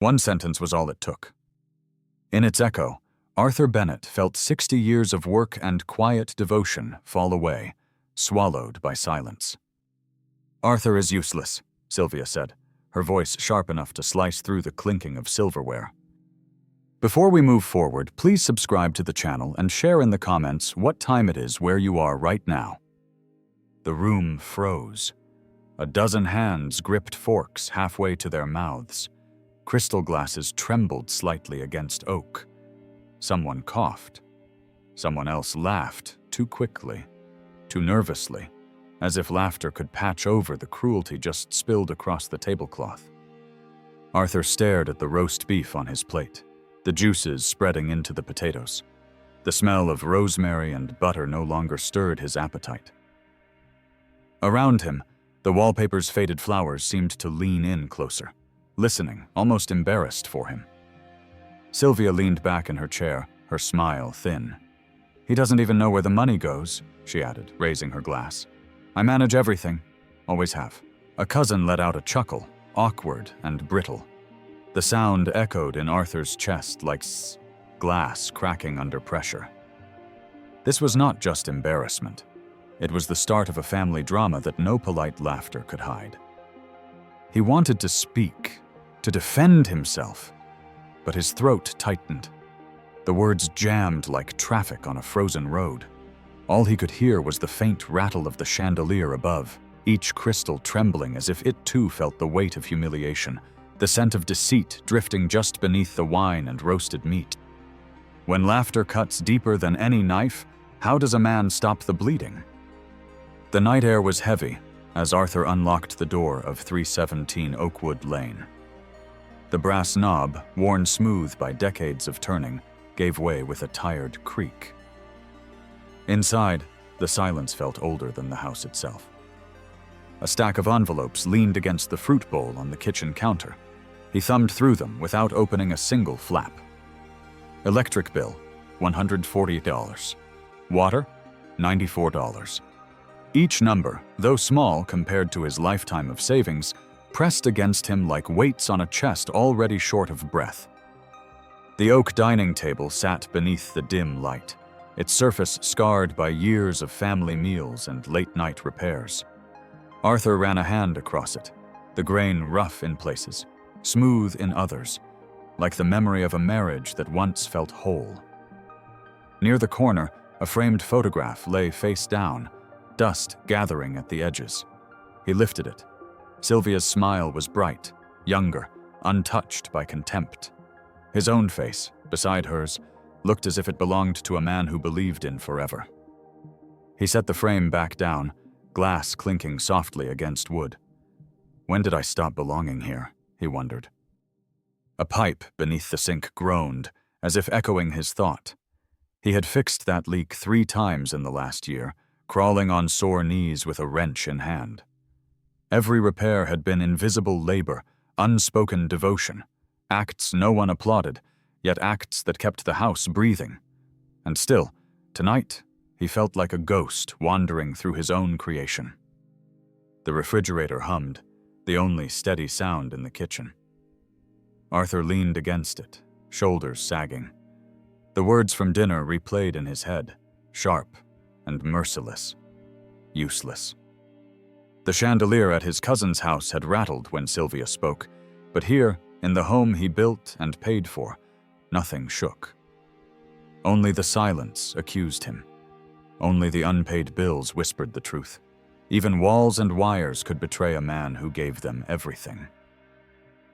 One sentence was all it took. In its echo, Arthur Bennett felt 60 years of work and quiet devotion fall away, swallowed by silence. "Arthur is useless," Sylvia said, her voice sharp enough to slice through the clinking of silverware. Before we move forward, please subscribe to the channel and share in the comments what time it is where you are right now. The room froze. A dozen hands gripped forks halfway to their mouths. Crystal glasses trembled slightly against oak. Someone coughed. Someone else laughed, too quickly, too nervously, as if laughter could patch over the cruelty just spilled across the tablecloth. Arthur stared at the roast beef on his plate, the juices spreading into the potatoes. The smell of rosemary and butter no longer stirred his appetite. Around him, the wallpaper's faded flowers seemed to lean in closer, listening, almost embarrassed for him. Sylvia leaned back in her chair, her smile thin. "He doesn't even know where the money goes," she added, raising her glass. "I manage everything. Always have." A cousin let out a chuckle, awkward and brittle. The sound echoed in Arthur's chest like glass cracking under pressure. This was not just embarrassment. It was the start of a family drama that no polite laughter could hide. He wanted to speak, to defend himself, but his throat tightened. The words jammed like traffic on a frozen road. All he could hear was the faint rattle of the chandelier above, each crystal trembling as if it too felt the weight of humiliation, the scent of deceit drifting just beneath the wine and roasted meat. When laughter cuts deeper than any knife, how does a man stop the bleeding? The night air was heavy as Arthur unlocked the door of 317 Oakwood Lane. The brass knob, worn smooth by decades of turning, gave way with a tired creak. Inside, the silence felt older than the house itself. A stack of envelopes leaned against the fruit bowl on the kitchen counter. He thumbed through them without opening a single flap. Electric bill, $140. Water, $94. Each number, though small compared to his lifetime of savings, pressed against him like weights on a chest already short of breath. The oak dining table sat beneath the dim light, its surface scarred by years of family meals and late-night repairs. Arthur ran a hand across it, the grain rough in places, smooth in others, like the memory of a marriage that once felt whole. Near the corner, a framed photograph lay face down, dust gathering at the edges. He lifted it. Sylvia's smile was bright, younger, untouched by contempt. His own face, beside hers, looked as if it belonged to a man who believed in forever. He set the frame back down, glass clinking softly against wood. When did I stop belonging here? He wondered. A pipe beneath the sink groaned, as if echoing his thought. He had fixed that leak 3 times in the last year, crawling on sore knees with a wrench in hand. Every repair had been invisible labor, unspoken devotion, acts no one applauded, yet acts that kept the house breathing. And still, tonight, he felt like a ghost wandering through his own creation. The refrigerator hummed, the only steady sound in the kitchen. Arthur leaned against it, shoulders sagging. The words from dinner replayed in his head, sharp and merciless, useless. The chandelier at his cousin's house had rattled when Sylvia spoke, but here, in the home he built and paid for, nothing shook. Only the silence accused him. Only the unpaid bills whispered the truth. Even walls and wires could betray a man who gave them everything.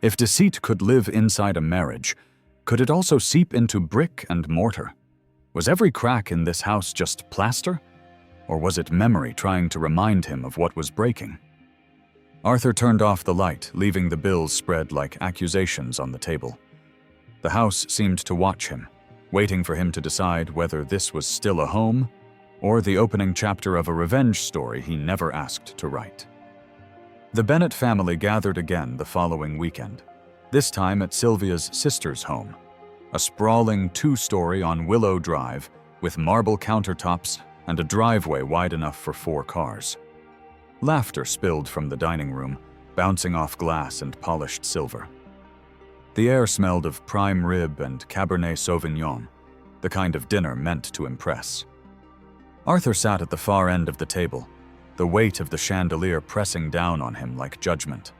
If deceit could live inside a marriage, could it also seep into brick and mortar? Was every crack in this house just plaster? Or was it memory trying to remind him of what was breaking? Arthur turned off the light, leaving the bills spread like accusations on the table. The house seemed to watch him, waiting for him to decide whether this was still a home or the opening chapter of a revenge story he never asked to write. The Bennett family gathered again the following weekend, this time at Sylvia's sister's home, a sprawling 2-story on Willow Drive with marble countertops and a driveway wide enough for 4 cars. Laughter spilled from the dining room, bouncing off glass and polished silver. The air smelled of prime rib and Cabernet Sauvignon, the kind of dinner meant to impress. Arthur sat at the far end of the table, the weight of the chandelier pressing down on him like judgment.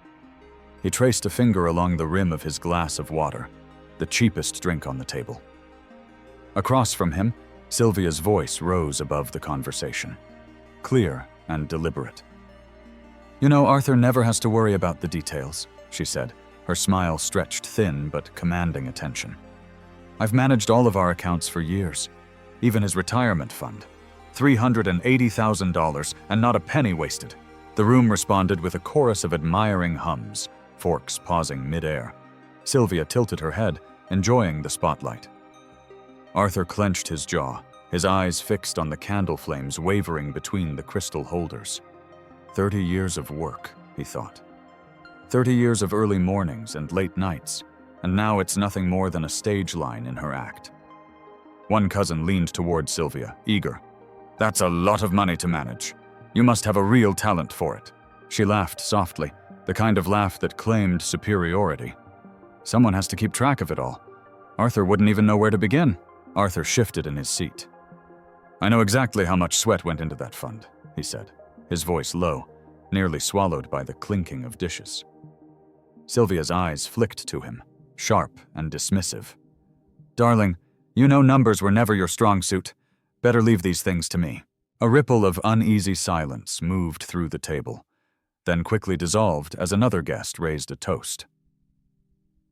He traced a finger along the rim of his glass of water, the cheapest drink on the table. Across from him, Sylvia's voice rose above the conversation, clear and deliberate. "You know, Arthur never has to worry about the details," she said, her smile stretched thin but commanding attention. "I've managed all of our accounts for years, even his retirement fund. $380,000 and not a penny wasted." The room responded with a chorus of admiring hums, forks pausing mid-air. Sylvia tilted her head, enjoying the spotlight. Arthur clenched his jaw, his eyes fixed on the candle flames wavering between the crystal holders. 30 years of work, he thought. 30 years of early mornings and late nights, and now it's nothing more than a stage line in her act. One cousin leaned toward Sylvia, eager. "That's a lot of money to manage. You must have a real talent for it." She laughed softly, the kind of laugh that claimed superiority. "Someone has to keep track of it all. Arthur wouldn't even know where to begin." Arthur shifted in his seat. "I know exactly how much sweat went into that fund," he said, his voice low, nearly swallowed by the clinking of dishes. Sylvia's eyes flicked to him, sharp and dismissive. "Darling, you know numbers were never your strong suit. Better leave these things to me." A ripple of uneasy silence moved through the table, then quickly dissolved as another guest raised a toast.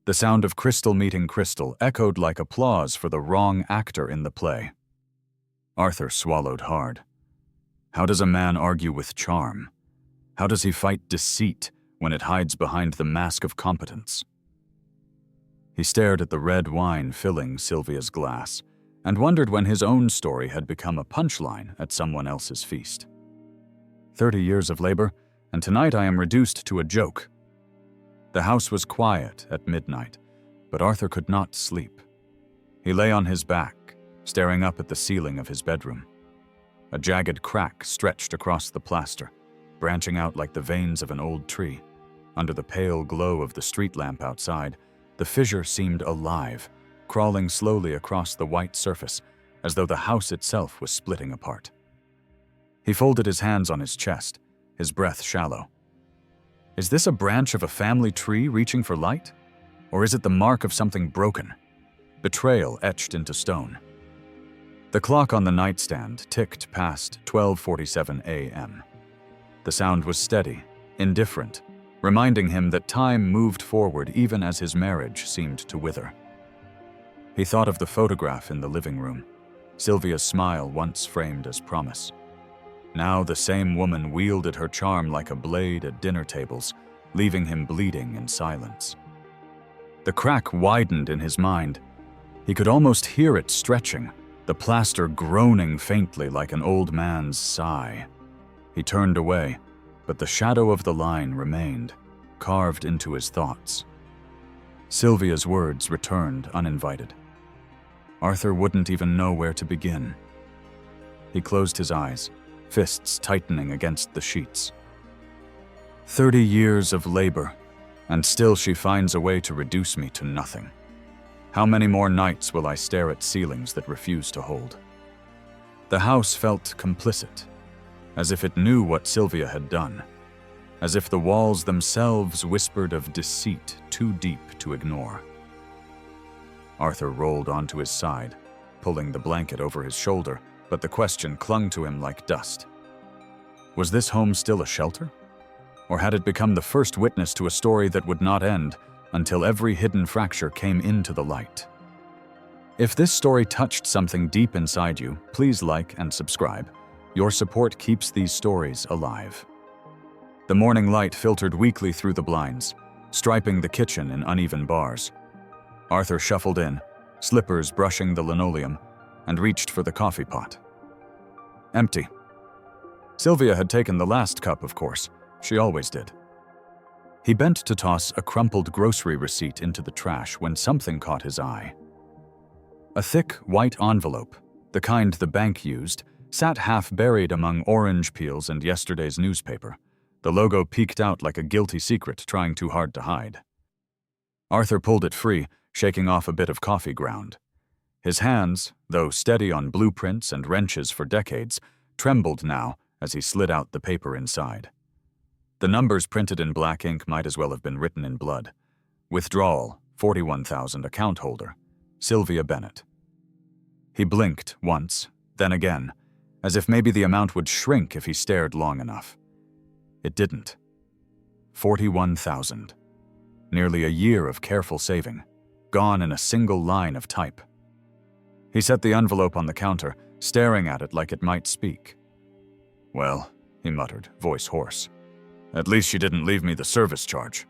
The sound of crystal meeting crystal echoed like applause for the wrong actor in the play. Arthur swallowed hard. How does a man argue with charm? How does he fight deceit when it hides behind the mask of competence? He stared at the red wine filling Sylvia's glass and wondered when his own story had become a punchline at someone else's feast. 30 years of labor, and tonight I am reduced to a joke. The house was quiet at midnight, but Arthur could not sleep. He lay on his back, staring up at the ceiling of his bedroom. A jagged crack stretched across the plaster, branching out like the veins of an old tree. Under the pale glow of the street lamp outside, the fissure seemed alive, crawling slowly across the white surface, as though the house itself was splitting apart. He folded his hands on his chest, his breath shallow. Is this a branch of a family tree reaching for light? Or is it the mark of something broken? Betrayal etched into stone. The clock on the nightstand ticked past 12:47 a.m. The sound was steady, indifferent, reminding him that time moved forward even as his marriage seemed to wither. He thought of the photograph in the living room, Sylvia's smile once framed as promise. Now the same woman wielded her charm like a blade at dinner tables, leaving him bleeding in silence. The crack widened in his mind. He could almost hear it stretching, the plaster groaning faintly like an old man's sigh. He turned away, but the shadow of the line remained, carved into his thoughts. Sylvia's words returned uninvited. Arthur wouldn't even know where to begin. He closed his eyes, fists tightening against the sheets. 30 years of labor, and still she finds a way to reduce me to nothing. How many more nights will I stare at ceilings that refuse to hold? The house felt complicit, as if it knew what Sylvia had done, as if the walls themselves whispered of deceit too deep to ignore. Arthur rolled onto his side, pulling the blanket over his shoulder, but the question clung to him like dust. Was this home still a shelter? Or had it become the first witness to a story that would not end until every hidden fracture came into the light? If this story touched something deep inside you, please like and subscribe. Your support keeps these stories alive. The morning light filtered weakly through the blinds, striping the kitchen in uneven bars. Arthur shuffled in, slippers brushing the linoleum, and reached for the coffee pot. Empty. Sylvia had taken the last cup, of course. She always did. He bent to toss a crumpled grocery receipt into the trash when something caught his eye. A thick, white envelope, the kind the bank used, sat half-buried among orange peels and yesterday's newspaper. The logo peeked out like a guilty secret trying too hard to hide. Arthur pulled it free, shaking off a bit of coffee ground. His hands, though steady on blueprints and wrenches for decades, trembled now as he slid out the paper inside. The numbers printed in black ink might as well have been written in blood. Withdrawal, 41,000 account holder, Sylvia Bennett. He blinked once, then again, as if maybe the amount would shrink if he stared long enough. It didn't. 41,000. Nearly a year of careful saving, gone in a single line of type. He set the envelope on the counter, staring at it like it might speak. "Well," he muttered, voice hoarse, "at least she didn't leave me the service charge."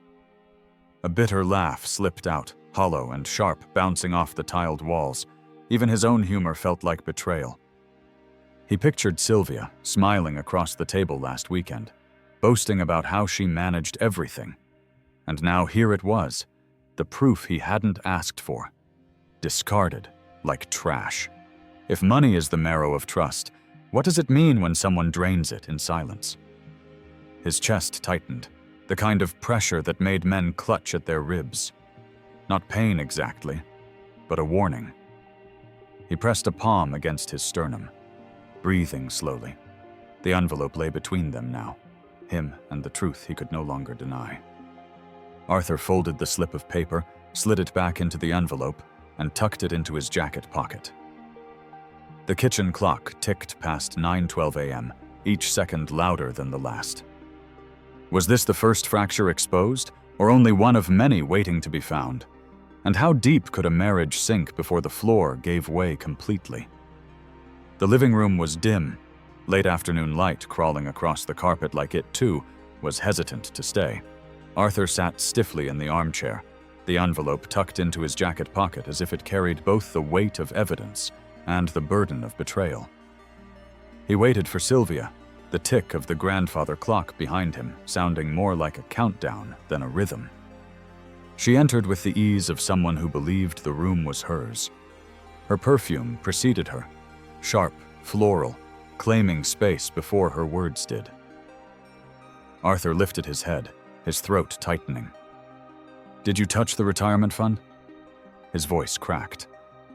A bitter laugh slipped out, hollow and sharp, bouncing off the tiled walls. Even his own humor felt like betrayal. He pictured Sylvia, smiling across the table last weekend, boasting about how she managed everything. And now here it was, the proof he hadn't asked for. Discarded, like trash. If money is the marrow of trust, what does it mean when someone drains it in silence? His chest tightened, the kind of pressure that made men clutch at their ribs. Not pain exactly, but a warning. He pressed a palm against his sternum, breathing slowly. The envelope lay between them now, him and the truth he could no longer deny. Arthur folded the slip of paper, slid it back into the envelope, and tucked it into his jacket pocket. The kitchen clock ticked past 9:12 a.m., each second louder than the last. Was this the first fracture exposed, or only one of many waiting to be found? And how deep could a marriage sink before the floor gave way completely? The living room was dim, late afternoon light crawling across the carpet like it, too, was hesitant to stay. Arthur sat stiffly in the armchair, the envelope tucked into his jacket pocket as if it carried both the weight of evidence and the burden of betrayal. He waited for Sylvia, the tick of the grandfather clock behind him sounding more like a countdown than a rhythm. She entered with the ease of someone who believed the room was hers. Her perfume preceded her, sharp, floral, claiming space before her words did. Arthur lifted his head, his throat tightening. "Did you touch the retirement fund?" His voice cracked,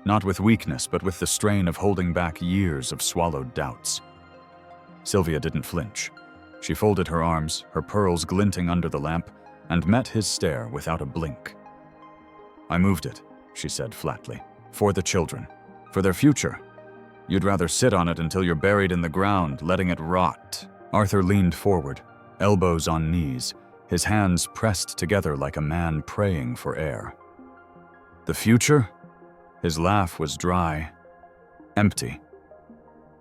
not with weakness but with the strain of holding back years of swallowed doubts. Sylvia didn't flinch. She folded her arms, her pearls glinting under the lamp, and met his stare without a blink. "I moved it," she said flatly, "for the children, for their future. You'd rather sit on it until you're buried in the ground, letting it rot." Arthur leaned forward, elbows on knees, his hands pressed together like a man praying for air. "The future?" His laugh was dry, empty.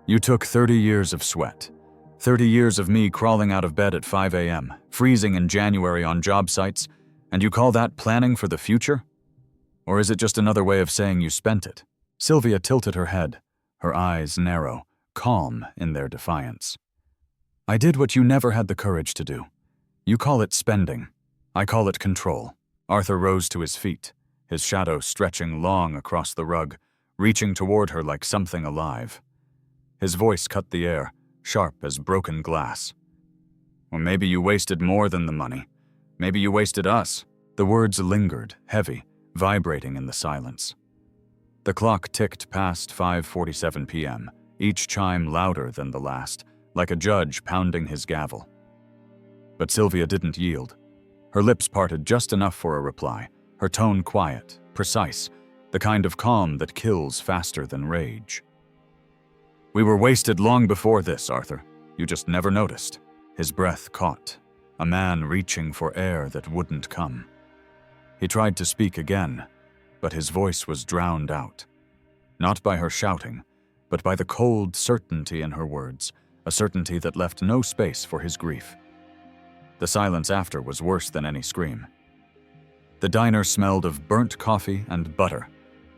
"You took 30 years of sweat, 30 years of me crawling out of bed at 5 a.m., freezing in January on job sites, and you call that planning for the future? Or is it just another way of saying you spent it?" Sylvia tilted her head, her eyes narrow, calm in their defiance. "I did what you never had the courage to do. You call it spending. I call it control." Arthur rose to his feet, his shadow stretching long across the rug, reaching toward her like something alive. His voice cut the air, sharp as broken glass. "Or maybe you wasted more than the money. Maybe you wasted us." The words lingered, heavy, vibrating in the silence. The clock ticked past 5:47 p.m., each chime louder than the last, like a judge pounding his gavel. But Sylvia didn't yield. Her lips parted just enough for a reply, her tone quiet, precise, the kind of calm that kills faster than rage. "We were wasted long before this, Arthur. You just never noticed." His breath caught, a man reaching for air that wouldn't come. He tried to speak again, but his voice was drowned out. Not by her shouting, but by the cold certainty in her words, a certainty that left no space for his grief. The silence after was worse than any scream. The diner smelled of burnt coffee and butter,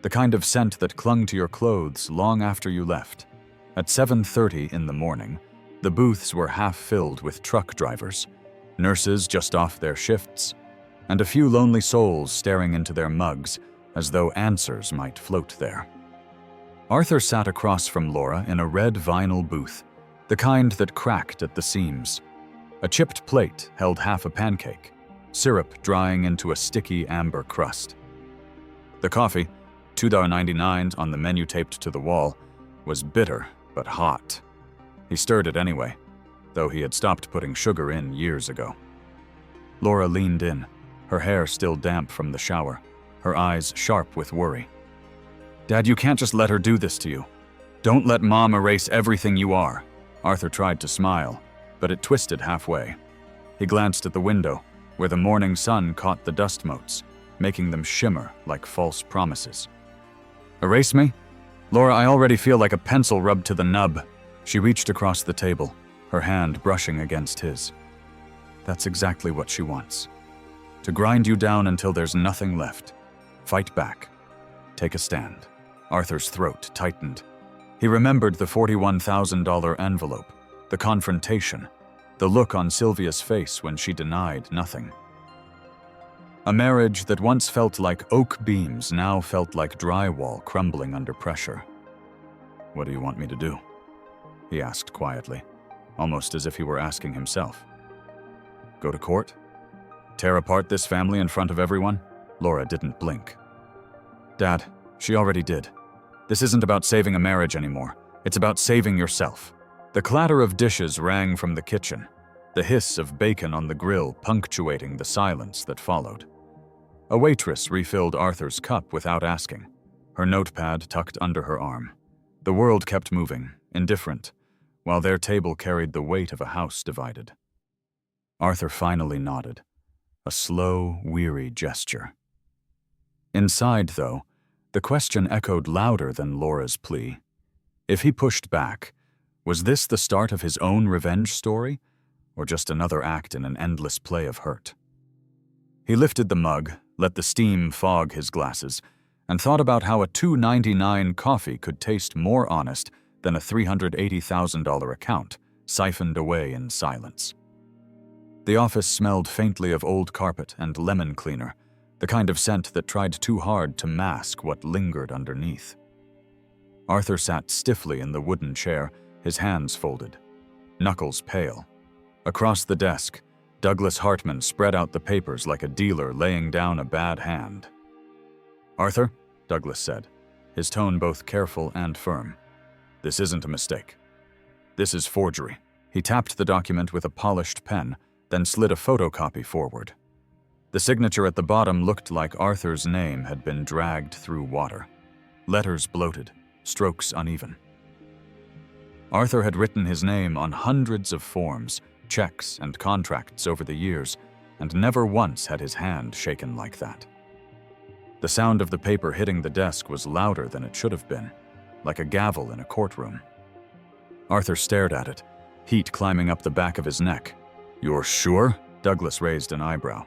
the kind of scent that clung to your clothes long after you left. At 7:30 in the morning, the booths were half filled with truck drivers, nurses just off their shifts, and a few lonely souls staring into their mugs as though answers might float there. Arthur sat across from Laura in a red vinyl booth, the kind that cracked at the seams. A chipped plate held half a pancake. syrup drying into a sticky amber crust. The coffee, $2.99 on the menu taped to the wall, was bitter but hot. He stirred it anyway, though he had stopped putting sugar in years ago. Laura leaned in, her hair still damp from the shower, her eyes sharp with worry. "Dad, you can't just let her do this to you. Don't let Mom erase everything you are." Arthur tried to smile, but it twisted halfway. He glanced at the window, where the morning sun caught the dust motes, making them shimmer like false promises. "Erase me? Laura, I already feel like a pencil rubbed to the nub." She reached across the table, her hand brushing against his. "That's exactly what she wants. To grind you down until there's nothing left. Fight back. Take a stand." Arthur's throat tightened. He remembered the $41,000 envelope, the confrontation, the look on Sylvia's face when she denied nothing. A marriage that once felt like oak beams now felt like drywall crumbling under pressure. "What do you want me to do?" he asked quietly, almost as if he were asking himself. "Go to court? Tear apart this family in front of everyone?" Laura didn't blink. "Dad, she already did. This isn't about saving a marriage anymore. It's about saving yourself." The clatter of dishes rang from the kitchen, the hiss of bacon on the grill punctuating the silence that followed. A waitress refilled Arthur's cup without asking, her notepad tucked under her arm. The world kept moving, indifferent, while their table carried the weight of a house divided. Arthur finally nodded, a slow, weary gesture. Inside, though, the question echoed louder than Laura's plea. If he pushed back, was this the start of his own revenge story, or just another act in an endless play of hurt? He lifted the mug, let the steam fog his glasses, and thought about how a $2.99 coffee could taste more honest than a $380,000 account, siphoned away in silence. The office smelled faintly of old carpet and lemon cleaner, the kind of scent that tried too hard to mask what lingered underneath. Arthur sat stiffly in the wooden chair, his hands folded, knuckles pale. Across the desk, Douglas Hartman spread out the papers like a dealer laying down a bad hand. "Arthur," Douglas said, his tone both careful and firm, "this isn't a mistake. This is forgery." He tapped the document with a polished pen, then slid a photocopy forward. The signature at the bottom looked like Arthur's name had been dragged through water. Letters bloated, strokes uneven. Arthur had written his name on hundreds of forms, checks, and contracts over the years, and never once had his hand shaken like that. The sound of the paper hitting the desk was louder than it should have been, like a gavel in a courtroom. Arthur stared at it, heat climbing up the back of his neck. "You're sure?" Douglas raised an eyebrow.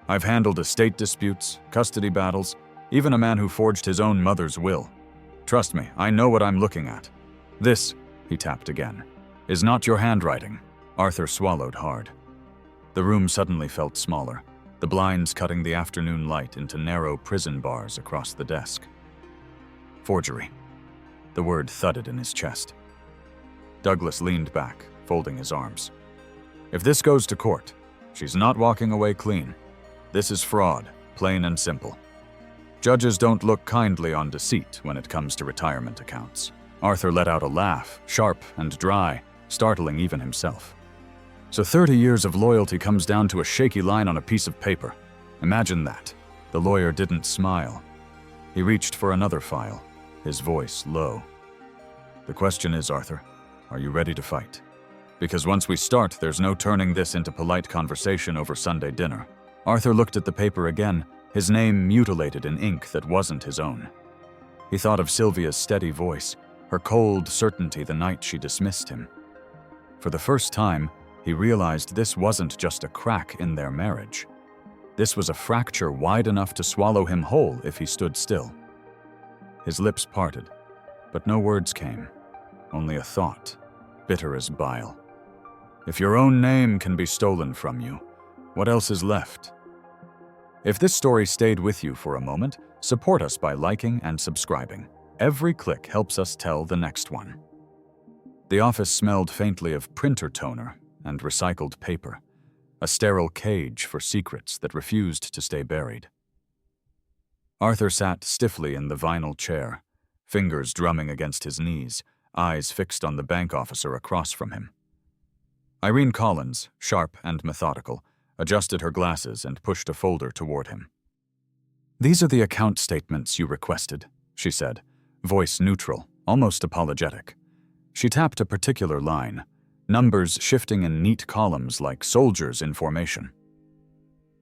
"I've handled estate disputes, custody battles, even a man who forged his own mother's will. Trust me, I know what I'm looking at. This," he tapped again, "is not your handwriting." Arthur swallowed hard. The room suddenly felt smaller, the blinds cutting the afternoon light into narrow prison bars across the desk. "Forgery." The word thudded in his chest. Douglas leaned back, folding his arms. "If this goes to court, she's not walking away clean. This is fraud, plain and simple. Judges don't look kindly on deceit when it comes to retirement accounts." Arthur let out a laugh, sharp and dry, startling even himself. "So 30 years of loyalty comes down to a shaky line on a piece of paper. Imagine that." The lawyer didn't smile. He reached for another file, his voice low. "The question is, Arthur, are you ready to fight? Because once we start, there's no turning this into polite conversation over Sunday dinner." Arthur looked at the paper again, his name mutilated in ink that wasn't his own. He thought of Sylvia's steady voice, her cold certainty the night she dismissed him. For the first time, he realized this wasn't just a crack in their marriage. This was a fracture wide enough to swallow him whole if he stood still. His lips parted, but no words came, only a thought, bitter as bile. If your own name can be stolen from you, what else is left? If this story stayed with you for a moment, support us by liking and subscribing. Every click helps us tell the next one. The office smelled faintly of printer toner and recycled paper. a sterile cage for secrets that refused to stay buried. Arthur sat stiffly in the vinyl chair, fingers drumming against his knees, eyes fixed on the bank officer across from him. Irene Collins, sharp and methodical, adjusted her glasses and pushed a folder toward him. "These are the account statements you requested," she said, voice neutral, almost apologetic. She tapped a particular line, numbers shifting in neat columns like soldiers in formation.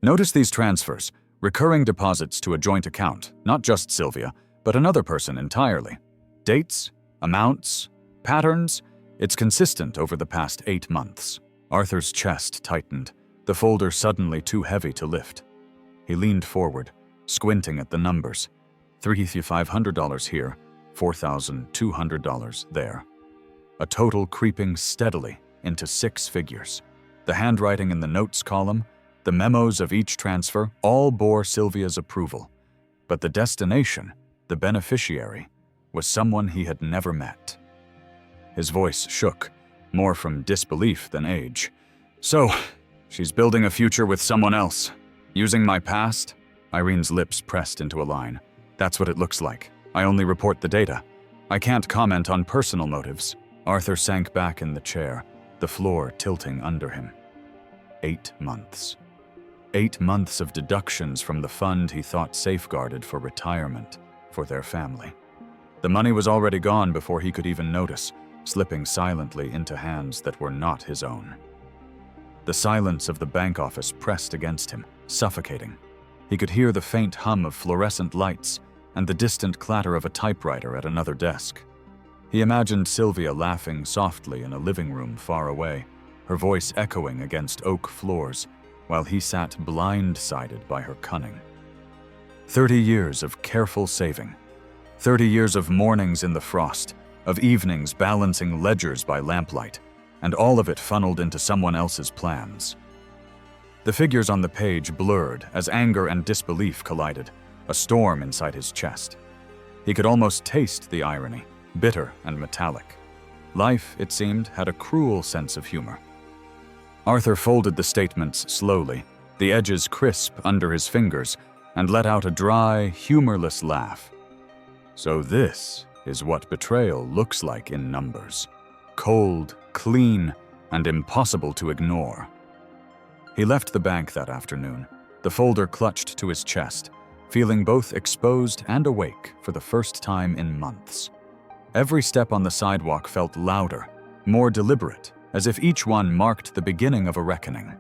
"Notice these transfers, recurring deposits to a joint account, not just Sylvia, but another person entirely. Dates, amounts, patterns, it's consistent over the past 8 months. Arthur's chest tightened, the folder suddenly too heavy to lift. He leaned forward, squinting at the numbers. $3,500 here, $4,200 there. A total creeping steadily into 6 figures. The handwriting in the notes column, the memos of each transfer, all bore Sylvia's approval. But the destination, the beneficiary, was someone he had never met. His voice shook, more from disbelief than age. "So, she's building a future with someone else. Using my past?" Irene's lips pressed into a line. "That's what it looks like. I only report the data. I can't comment on personal motives." Arthur sank back in the chair, the floor tilting under him. 8 months. 8 months of deductions from the fund he thought safeguarded for retirement, for their family. The money was already gone before he could even notice, slipping silently into hands that were not his own. The silence of the bank office pressed against him, suffocating. He could hear the faint hum of fluorescent lights and the distant clatter of a typewriter at another desk. He imagined Sylvia laughing softly in a living room far away, her voice echoing against oak floors, while he sat blindsided by her cunning. 30 years of careful saving. 30 years of mornings in the frost, of evenings balancing ledgers by lamplight, and all of it funneled into someone else's plans. The figures on the page blurred as anger and disbelief collided, a storm inside his chest. He could almost taste the irony, bitter and metallic. Life, it seemed, had a cruel sense of humor. Arthur folded the statements slowly, the edges crisp under his fingers, and let out a dry, humorless laugh. So this is what betrayal looks like in numbers. Cold, clean, and impossible to ignore. He left the bank that afternoon, the folder clutched to his chest, feeling both exposed and awake for the first time in months. Every step on the sidewalk felt louder, more deliberate, as if each one marked the beginning of a reckoning.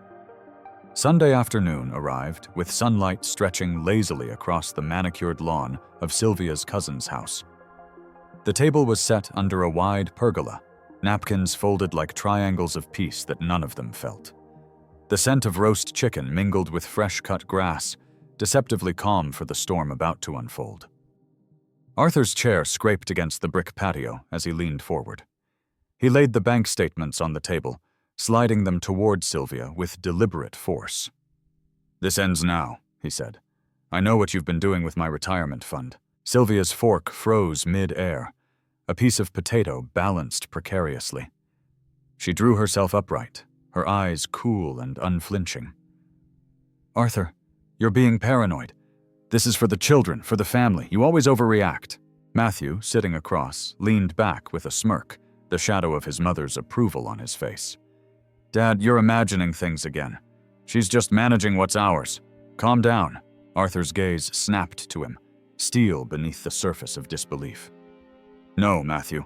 Sunday afternoon arrived, with sunlight stretching lazily across the manicured lawn of Sylvia's cousin's house. The table was set under a wide pergola, napkins folded like triangles of peace that none of them felt. The scent of roast chicken mingled with fresh-cut grass, deceptively calm for the storm about to unfold. Arthur's chair scraped against the brick patio as he leaned forward. He laid the bank statements on the table, sliding them toward Sylvia with deliberate force. "This ends now," he said. "I know what you've been doing with my retirement fund." Sylvia's fork froze mid-air. A piece of potato balanced precariously. She drew herself upright, her eyes cool and unflinching. "Arthur, you're being paranoid. This is for the children, for the family. You always overreact." Matthew, sitting across, leaned back with a smirk, the shadow of his mother's approval on his face. "Dad, you're imagining things again. She's just managing what's ours. Calm down." Arthur's gaze snapped to him, steel beneath the surface of disbelief. "No, Matthew.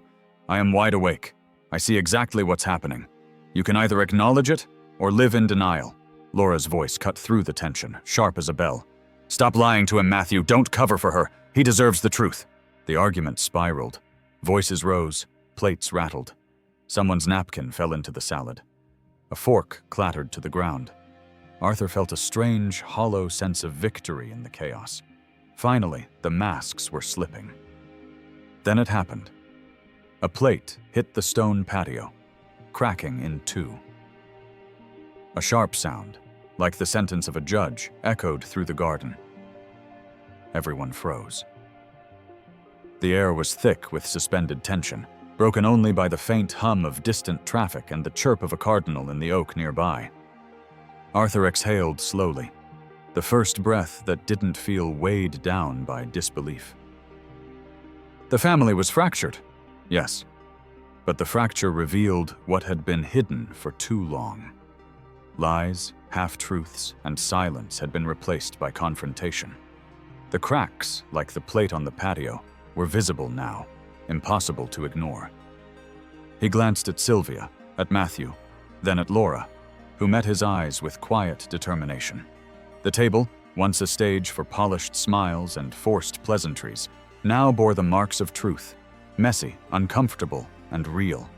I am wide awake. I see exactly what's happening. You can either acknowledge it or live in denial." Laura's voice cut through the tension, sharp as a bell. "Stop lying to him, Matthew. Don't cover for her. He deserves the truth." The argument spiraled. Voices rose, plates rattled. Someone's napkin fell into the salad. A fork clattered to the ground. Arthur felt a strange, hollow sense of victory in the chaos. Finally, the masks were slipping. Then it happened. A plate hit the stone patio, cracking in two. A sharp sound, like the sentence of a judge, echoed through the garden. Everyone froze. The air was thick with suspended tension, broken only by the faint hum of distant traffic and the chirp of a cardinal in the oak nearby. Arthur exhaled slowly, the first breath that didn't feel weighed down by disbelief. The family was fractured, yes, but the fracture revealed what had been hidden for too long. Lies, half-truths, and silence had been replaced by confrontation. The cracks, like the plate on the patio, were visible now, impossible to ignore. He glanced at Sylvia, at Matthew, then at Laura, who met his eyes with quiet determination. The table, once a stage for polished smiles and forced pleasantries, now bore the marks of truth, messy, uncomfortable, and real.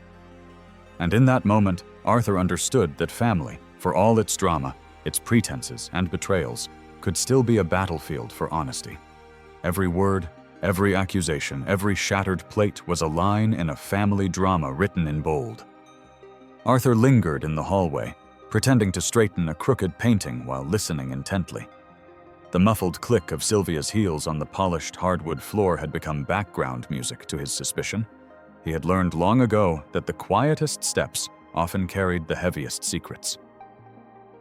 And in that moment, Arthur understood that family, for all its drama, its pretenses and betrayals, could still be a battlefield for honesty. Every word, every accusation, every shattered plate was a line in a family drama written in bold. Arthur lingered in the hallway, pretending to straighten a crooked painting while listening intently. The muffled click of Sylvia's heels on the polished hardwood floor had become background music to his suspicion. He had learned long ago that the quietest steps often carried the heaviest secrets.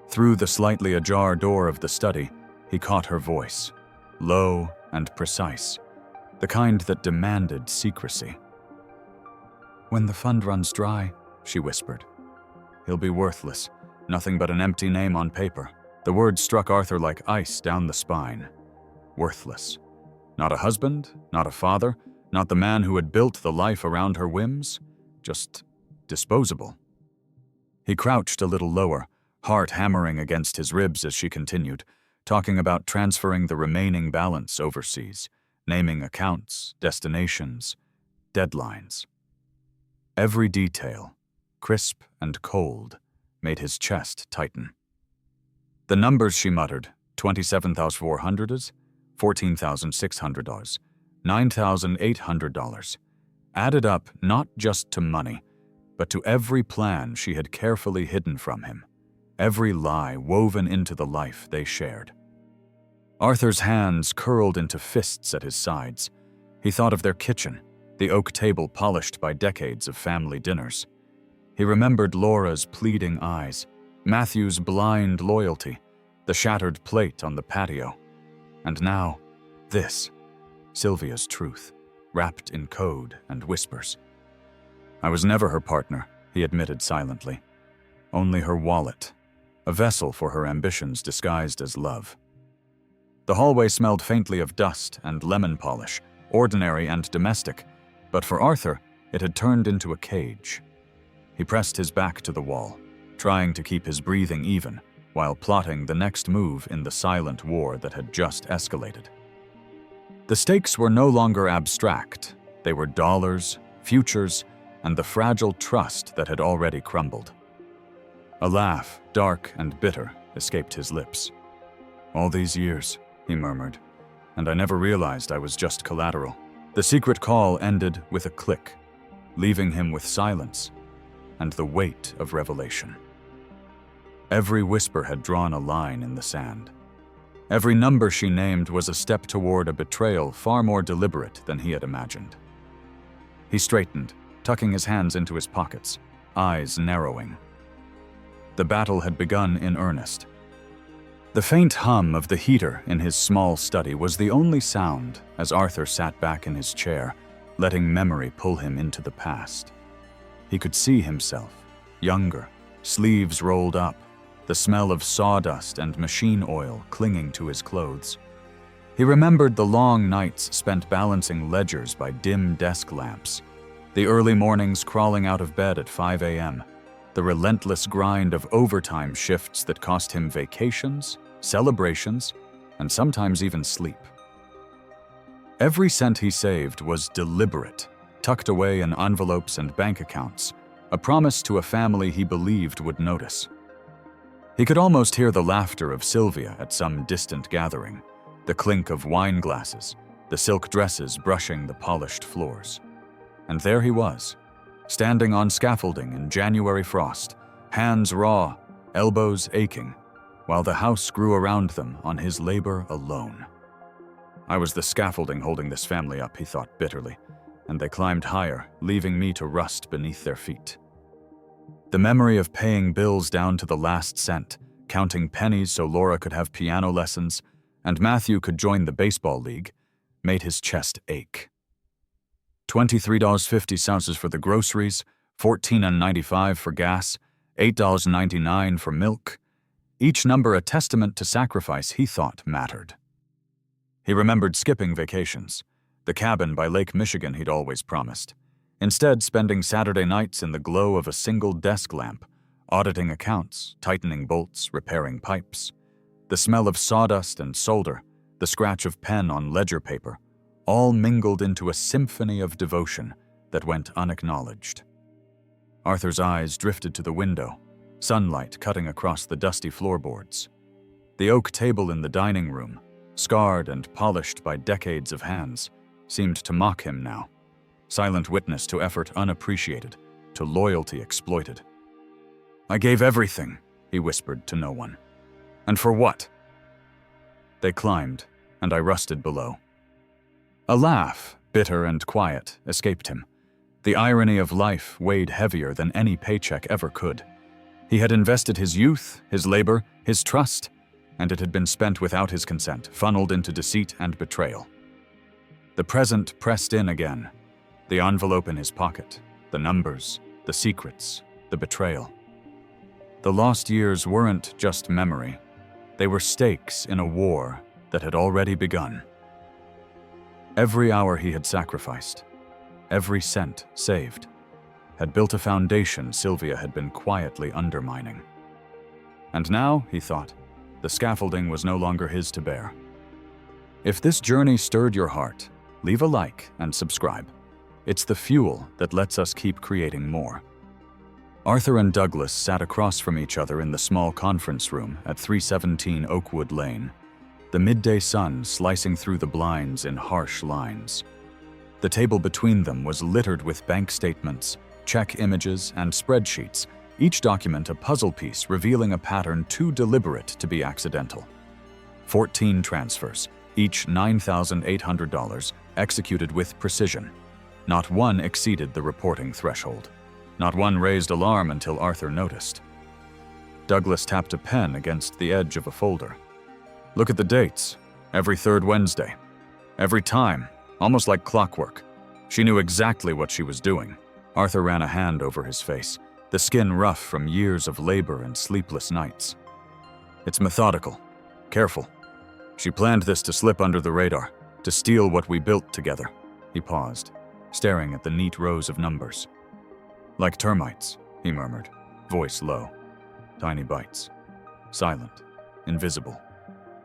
Through the slightly ajar door of the study, he caught her voice, low and precise, the kind that demanded secrecy. "When the fund runs dry," she whispered, "he'll be worthless, nothing but an empty name on paper." The words struck Arthur like ice down the spine. Worthless. Not a husband, not a father, not the man who had built the life around her whims, just disposable. He crouched a little lower, heart hammering against his ribs as she continued, talking about transferring the remaining balance overseas, naming accounts, destinations, deadlines. Every detail, crisp and cold, made his chest tighten. The numbers she muttered, $27,400, $14,600, $9,800, added up not just to money, but to every plan she had carefully hidden from him, every lie woven into the life they shared. Arthur's hands curled into fists at his sides. He thought of their kitchen, the oak table polished by decades of family dinners. He remembered Laura's pleading eyes, Matthew's blind loyalty, the shattered plate on the patio. And now, this, Sylvia's truth, wrapped in code and whispers. "I was never her partner," he admitted silently. "Only her wallet, a vessel for her ambitions disguised as love." The hallway smelled faintly of dust and lemon polish, ordinary and domestic, but for Arthur, it had turned into a cage. He pressed his back to the wall, trying to keep his breathing even, while plotting the next move in the silent war that had just escalated. The stakes were no longer abstract. They were dollars, futures, and the fragile trust that had already crumbled. A laugh, dark and bitter, escaped his lips. "All these years," he murmured, "and I never realized I was just collateral." The secret call ended with a click, leaving him with silence and the weight of revelation. Every whisper had drawn a line in the sand. Every number she named was a step toward a betrayal far more deliberate than he had imagined. He straightened, tucking his hands into his pockets, eyes narrowing. The battle had begun in earnest. The faint hum of the heater in his small study was the only sound as Arthur sat back in his chair, letting memory pull him into the past. He could see himself, younger, sleeves rolled up, the smell of sawdust and machine oil clinging to his clothes. He remembered the long nights spent balancing ledgers by dim desk lamps, the early mornings crawling out of bed at 5 a.m., the relentless grind of overtime shifts that cost him vacations, celebrations, and sometimes even sleep. Every cent he saved was deliberate, tucked away in envelopes and bank accounts, a promise to a family he believed would notice. He could almost hear the laughter of Sylvia at some distant gathering, the clink of wine glasses, the silk dresses brushing the polished floors. And there he was, standing on scaffolding in January frost, hands raw, elbows aching, while the house grew around them on his labor alone. "I was the scaffolding holding this family up," he thought bitterly, and they climbed higher, leaving me to rust beneath their feet. The memory of paying bills down to the last cent, counting pennies so Laura could have piano lessons and Matthew could join the baseball league, made his chest ache. $23.50 for the groceries, $14.95 for gas, $8.99 for milk, each number a testament to sacrifice he thought mattered. He remembered skipping vacations, the cabin by Lake Michigan he'd always promised, instead spending Saturday nights in the glow of a single desk lamp, auditing accounts, tightening bolts, repairing pipes. The smell of sawdust and solder, the scratch of pen on ledger paper, all mingled into a symphony of devotion that went unacknowledged. Arthur's eyes drifted to the window, sunlight cutting across the dusty floorboards. The oak table in the dining room, scarred and polished by decades of hands, seemed to mock him now, silent witness to effort unappreciated, to loyalty exploited. "I gave everything," he whispered to no one. "And for what?" They climbed, and I rusted below. A laugh, bitter and quiet, escaped him. The irony of life weighed heavier than any paycheck ever could. He had invested his youth, his labor, his trust, and it had been spent without his consent, funneled into deceit and betrayal. The present pressed in again, the envelope in his pocket, the numbers, the secrets, the betrayal. The lost years weren't just memory. They were stakes in a war that had already begun. Every hour he had sacrificed, every cent saved, had built a foundation Sylvia had been quietly undermining. And now, he thought, the scaffolding was no longer his to bear. If this journey stirred your heart, leave a like and subscribe. It's the fuel that lets us keep creating more. Arthur and Douglas sat across from each other in the small conference room at 317 Oakwood Lane, the midday sun slicing through the blinds in harsh lines. The table between them was littered with bank statements, check images, and spreadsheets, each document a puzzle piece revealing a pattern too deliberate to be accidental. 14 transfers, each $9,800, executed with precision. Not one exceeded the reporting threshold. Not one raised alarm until Arthur noticed. Douglas tapped a pen against the edge of a folder. "Look at the dates. Every third Wednesday. Every time, almost like clockwork. She knew exactly what she was doing." Arthur ran a hand over his face, the skin rough from years of labor and sleepless nights. "It's methodical. Careful. She planned this to slip under the radar, to steal what we built together." He paused, staring at the neat rows of numbers. "Like termites," he murmured, voice low. "Tiny bites. Silent. Invisible.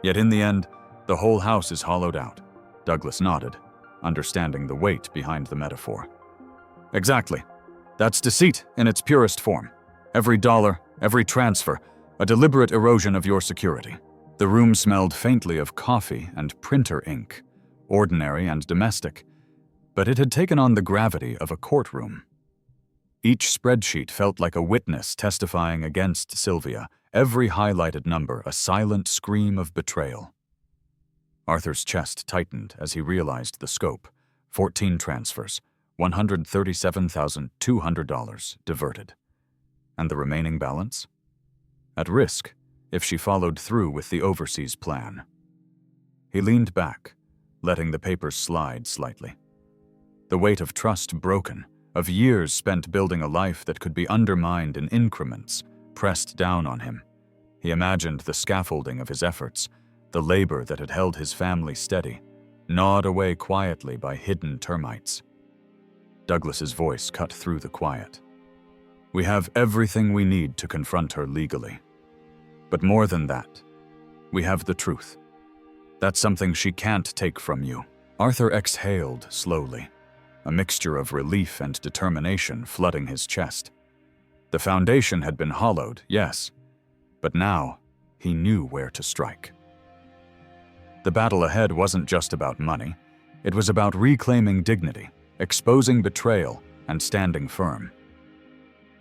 Yet in the end, the whole house is hollowed out." Douglas nodded, understanding the weight behind the metaphor. "Exactly. That's deceit in its purest form. Every dollar, every transfer, a deliberate erosion of your security." The room smelled faintly of coffee and printer ink, ordinary and domestic, but it had taken on the gravity of a courtroom. Each spreadsheet felt like a witness testifying against Sylvia, every highlighted number a silent scream of betrayal. Arthur's chest tightened as he realized the scope. 14 transfers, $137,200 diverted. And the remaining balance? At risk, if she followed through with the overseas plan. He leaned back, letting the papers slide slightly. The weight of trust broken, of years spent building a life that could be undermined in increments, pressed down on him. He imagined the scaffolding of his efforts, the labor that had held his family steady, gnawed away quietly by hidden termites. Douglas's voice cut through the quiet. "We have everything we need to confront her legally. But more than that, we have the truth. That's something she can't take from you." Arthur exhaled slowly, a mixture of relief and determination flooding his chest. The foundation had been hollowed, yes, but now he knew where to strike. The battle ahead wasn't just about money. It was about reclaiming dignity, exposing betrayal, and standing firm.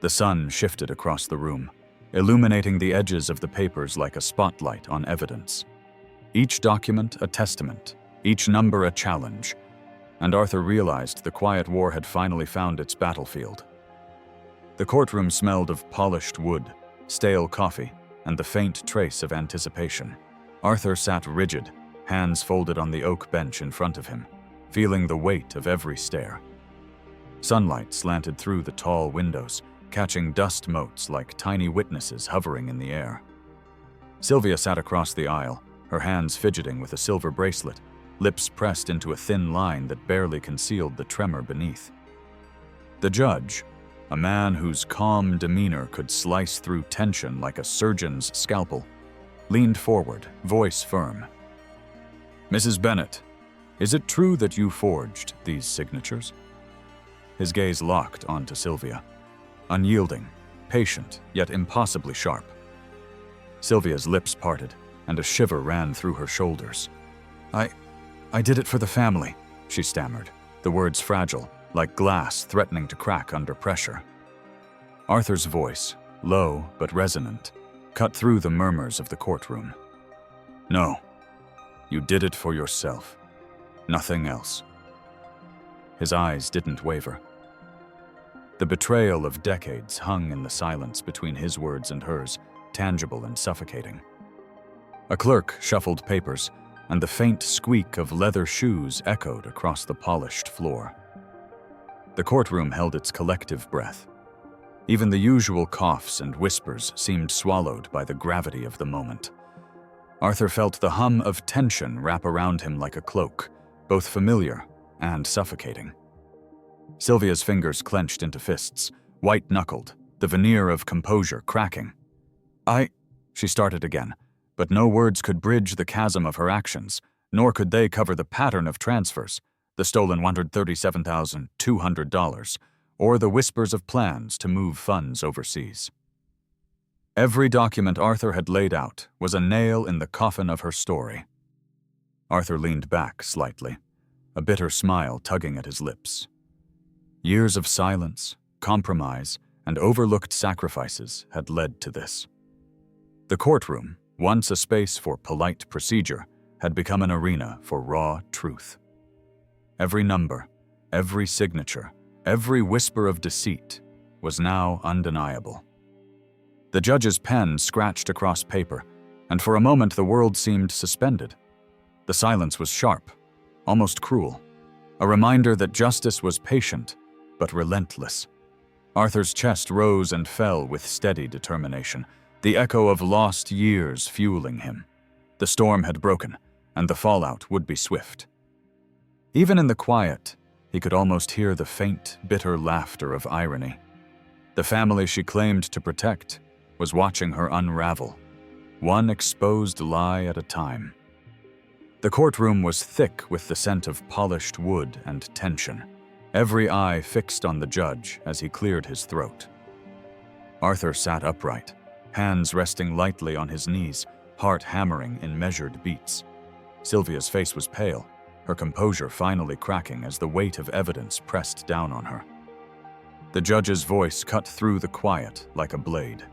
The sun shifted across the room, illuminating the edges of the papers like a spotlight on evidence. Each document a testament, each number a challenge, and Arthur realized the quiet war had finally found its battlefield. The courtroom smelled of polished wood, stale coffee, and the faint trace of anticipation. Arthur sat rigid, hands folded on the oak bench in front of him, feeling the weight of every stare. Sunlight slanted through the tall windows, catching dust motes like tiny witnesses hovering in the air. Sylvia sat across the aisle, her hands fidgeting with a silver bracelet, lips pressed into a thin line that barely concealed the tremor beneath. The judge, a man whose calm demeanor could slice through tension like a surgeon's scalpel, leaned forward, voice firm. "Mrs. Bennet, is it true that you forged these signatures?" His gaze locked onto Sylvia, unyielding, patient, yet impossibly sharp. Sylvia's lips parted, and a shiver ran through her shoulders. I did it for the family," she stammered, the words fragile, like glass threatening to crack under pressure. Arthur's voice, low but resonant, cut through the murmurs of the courtroom. "No, you did it for yourself. Nothing else." His eyes didn't waver. The betrayal of decades hung in the silence between his words and hers, tangible and suffocating. A clerk shuffled papers, and the faint squeak of leather shoes echoed across the polished floor. The courtroom held its collective breath. Even the usual coughs and whispers seemed swallowed by the gravity of the moment. Arthur felt the hum of tension wrap around him like a cloak, both familiar and suffocating. Sylvia's fingers clenched into fists, white-knuckled, the veneer of composure cracking. She started again, but no words could bridge the chasm of her actions, nor could they cover the pattern of transfers, the stolen $137,200, or the whispers of plans to move funds overseas. Every document Arthur had laid out was a nail in the coffin of her story. Arthur leaned back slightly, a bitter smile tugging at his lips. Years of silence, compromise, and overlooked sacrifices had led to this. The courtroom, once a space for polite procedure, had become an arena for raw truth. Every number, every signature, every whisper of deceit was now undeniable. The judge's pen scratched across paper, and for a moment the world seemed suspended. The silence was sharp, almost cruel, a reminder that justice was patient but relentless. Arthur's chest rose and fell with steady determination, the echo of lost years fueling him. The storm had broken, and the fallout would be swift. Even in the quiet, he could almost hear the faint, bitter laughter of irony. The family she claimed to protect was watching her unravel, one exposed lie at a time. The courtroom was thick with the scent of polished wood and tension, every eye fixed on the judge as he cleared his throat. Arthur sat upright, hands resting lightly on his knees, heart hammering in measured beats. Sylvia's face was pale, her composure finally cracking as the weight of evidence pressed down on her. The judge's voice cut through the quiet like a blade.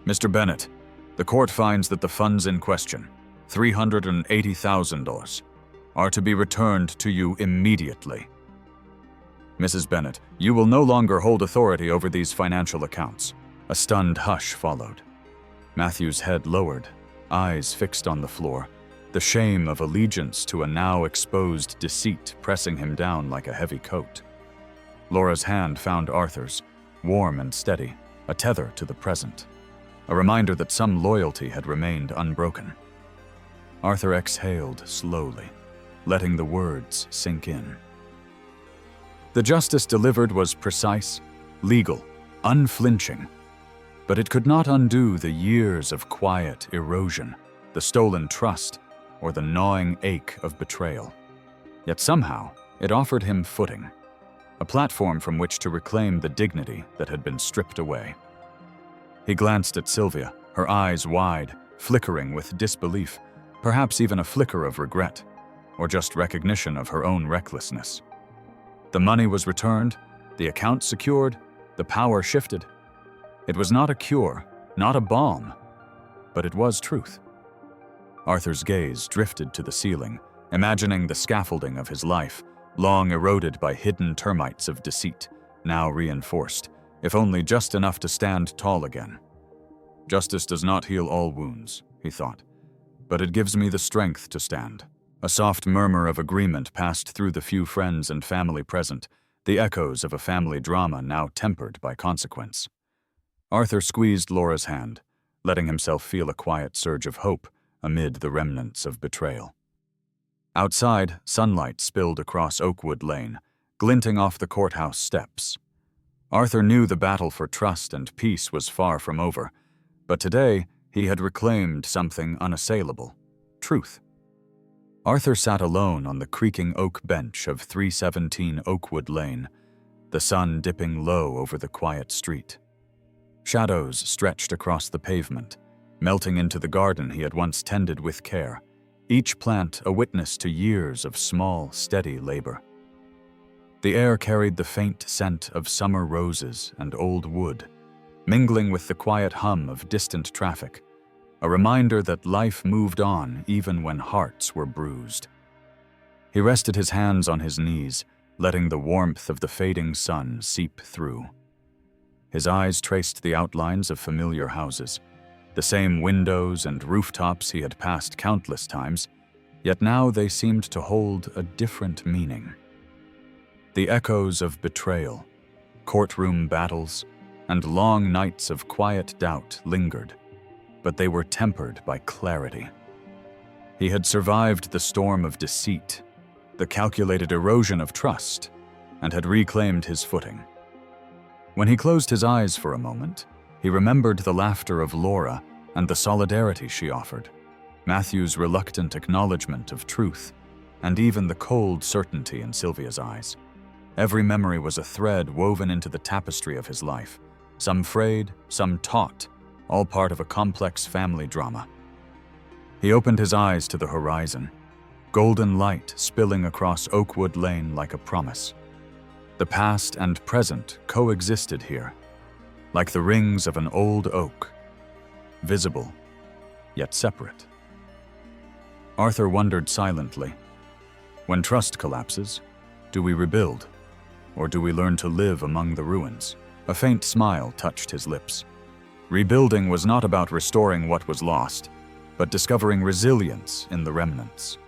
"Mr. Bennet, the court finds that the funds in question, $380,000, are to be returned to you immediately. Mrs. Bennet, you will no longer hold authority over these financial accounts." A stunned hush followed. Matthew's head lowered, eyes fixed on the floor, the shame of allegiance to a now exposed deceit pressing him down like a heavy coat. Laura's hand found Arthur's, warm and steady, a tether to the present, a reminder that some loyalty had remained unbroken. Arthur exhaled slowly, letting the words sink in. The justice delivered was precise, legal, unflinching, but it could not undo the years of quiet erosion, the stolen trust, or the gnawing ache of betrayal. Yet somehow, it offered him footing, a platform from which to reclaim the dignity that had been stripped away. He glanced at Sylvia, her eyes wide, flickering with disbelief, perhaps even a flicker of regret, or just recognition of her own recklessness. The money was returned, the account secured, the power shifted. It was not a cure, not a balm, but it was truth. Arthur's gaze drifted to the ceiling, imagining the scaffolding of his life, long eroded by hidden termites of deceit, now reinforced, if only just enough to stand tall again. Justice does not heal all wounds, he thought, but it gives me the strength to stand. A soft murmur of agreement passed through the few friends and family present, the echoes of a family drama now tempered by consequence. Arthur squeezed Laura's hand, letting himself feel a quiet surge of hope amid the remnants of betrayal. Outside, sunlight spilled across Oakwood Lane, glinting off the courthouse steps. Arthur knew the battle for trust and peace was far from over, but today he had reclaimed something unassailable: truth. Arthur sat alone on the creaking oak bench of 317 Oakwood Lane, the sun dipping low over the quiet street. Shadows stretched across the pavement, melting into the garden he had once tended with care, each plant a witness to years of small, steady labor. The air carried the faint scent of summer roses and old wood, mingling with the quiet hum of distant traffic, a reminder that life moved on even when hearts were bruised. He rested his hands on his knees, letting the warmth of the fading sun seep through. His eyes traced the outlines of familiar houses, the same windows and rooftops he had passed countless times, yet now they seemed to hold a different meaning. The echoes of betrayal, courtroom battles, and long nights of quiet doubt lingered, but they were tempered by clarity. He had survived the storm of deceit, the calculated erosion of trust, and had reclaimed his footing. When he closed his eyes for a moment, he remembered the laughter of Laura and the solidarity she offered, Matthew's reluctant acknowledgement of truth, and even the cold certainty in Sylvia's eyes. Every memory was a thread woven into the tapestry of his life, some frayed, some taut, all part of a complex family drama. He opened his eyes to the horizon, golden light spilling across Oakwood Lane like a promise. The past and present coexisted here, like the rings of an old oak, visible, yet separate. Arthur wondered silently, when trust collapses, do we rebuild, or do we learn to live among the ruins? A faint smile touched his lips. Rebuilding was not about restoring what was lost, but discovering resilience in the remnants.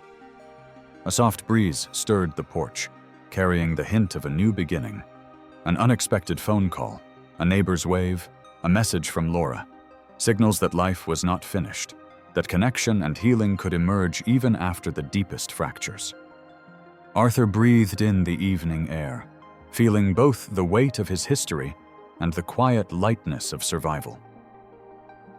A soft breeze stirred the porch, carrying the hint of a new beginning. An unexpected phone call, a neighbor's wave, a message from Laura, signals that life was not finished, that connection and healing could emerge even after the deepest fractures. Arthur breathed in the evening air, feeling both the weight of his history and the quiet lightness of survival.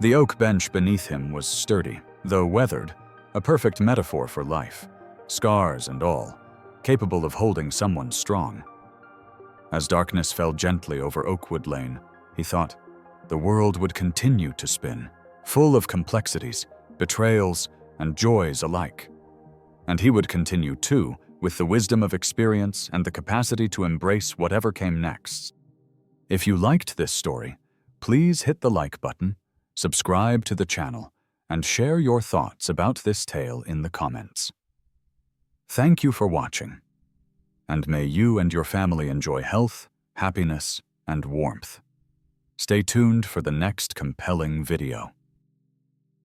The oak bench beneath him was sturdy, though weathered, a perfect metaphor for life, scars and all, capable of holding someone strong. As darkness fell gently over Oakwood Lane, he thought, the world would continue to spin, full of complexities, betrayals, and joys alike. And he would continue too, with the wisdom of experience and the capacity to embrace whatever came next. If you liked this story, please hit the like button, subscribe to the channel, and share your thoughts about this tale in the comments. Thank you for watching, and may you and your family enjoy health, happiness, and warmth. Stay tuned for the next compelling video.